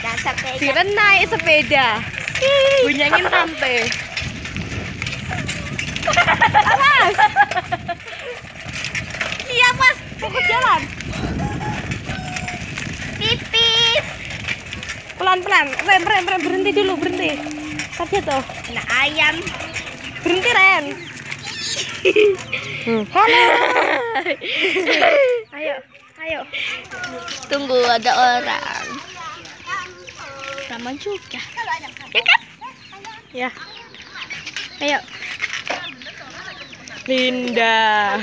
Jangan sampai Si Ren naik sepeda. Bunyangin tante. Awas. Iya mas, fokus jalan. pipis. Pelan-pelan. Rem, berhenti dulu, berhenti. Tadi tuh. Nah ayam. Berhenti Ren. Halo. Ayo. Tunggu ada orang. Sama juga. Ya kan? Ya. Ayo. Linda.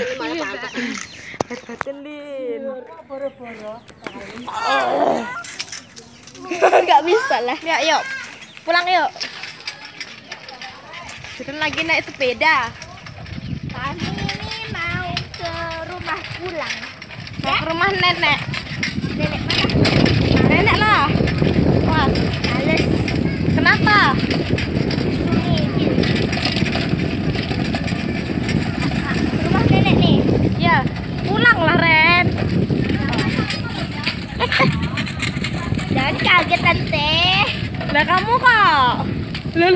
Hebatin Lin. Nggak bisa lah. Ya, yuk. Pulang yuk. Kita lagi naik sepeda. Kami ini mau ke rumah pulang. Mau ke rumah nenek. Nenek mana? Nenek lah. Wah, Males. kenapa? Ini. Rumah nenek nih. Ya, pulang lah Ren. Jangan kaget tante. Lah kamu kok. Loh.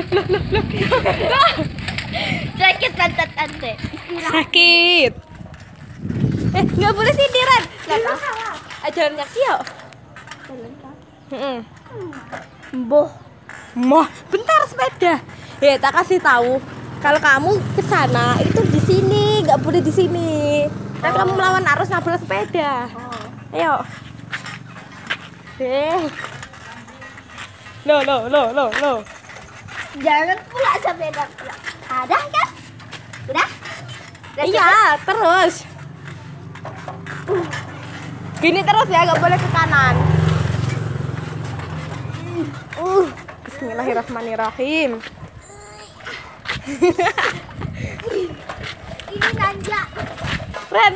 Sakit tante. Sakit. Nggak boleh sini Ren. Jalan kaki yuk. Boh. Moh, bentar sepeda. Tak kasih tahu. Kalau kamu ke sana itu di sini, nggak boleh di sini. Dan kamu melawan arus nabrak sepeda. Ayo. Loh. Jangan pula sampai pulang. Ada kan? Udah? Iya, terus. Gini terus ya, nggak boleh ke kanan. Bismillahirrahmanirrahim. Ini nanja. Ren,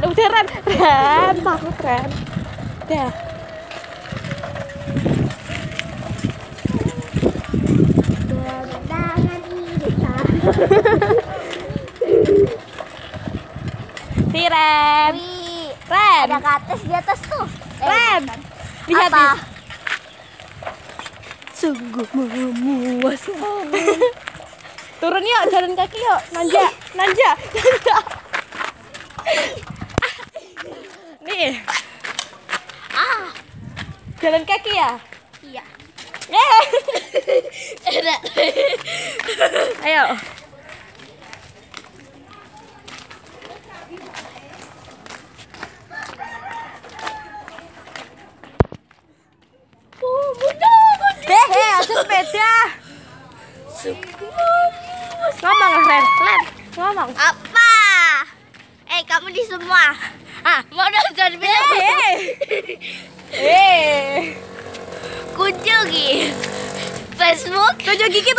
udah Ren, takut Ren. Dah. Tangan ini Si Ren. Ren. ada ke atas di atas tuh. Ren. Lihat Apa? nih. Sungguh memuaskan. Turun yuk, jalan kaki yuk. Nanja. Nih. Jalan kaki ya? Iya. Ayo. Ada sepeda. Ngomong Ren, ngomong. Apa? Kamu di semua. Mau nonton film? Kunjungi Facebook. Tujuh gigi.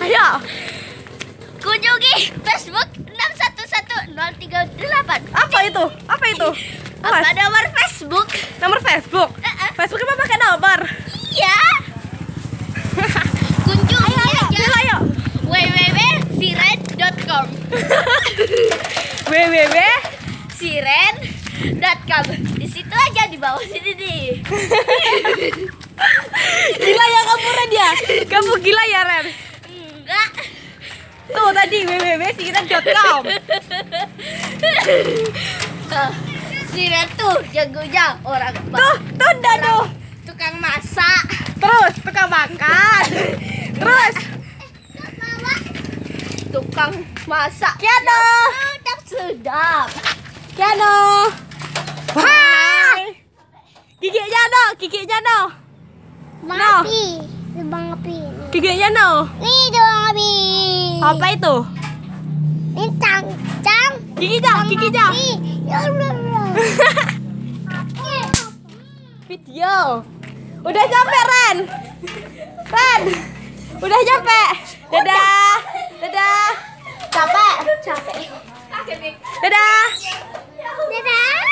Ayo. Kunjungi Facebook 611038. Apa itu? Apa nomor Facebook? Nomor Facebook? Facebook emang pakai nomor? Iya. Kunjungi Ayo. www.siren.com siren.com. Di situ aja di bawah sini nih. Gila ya kamu Ren ya? Kamu gila ya Ren? Enggak. Tuh tadi www.siren.com. Siren tuh jagonya orang Tuh Dado. tukang masak. Terus tukang makan. Terus Tukang masak. Kiano. Sedap. Kiano. Hai. Giginya no. Mati. Bang api. Giginya no. Nih dong api. Apa itu? Ini cang. Gigi jauh. Ya Allah. Video. Udah sampai Ren. Udah sampai. Dadah. Capek. Capek. Dadah. Dadah.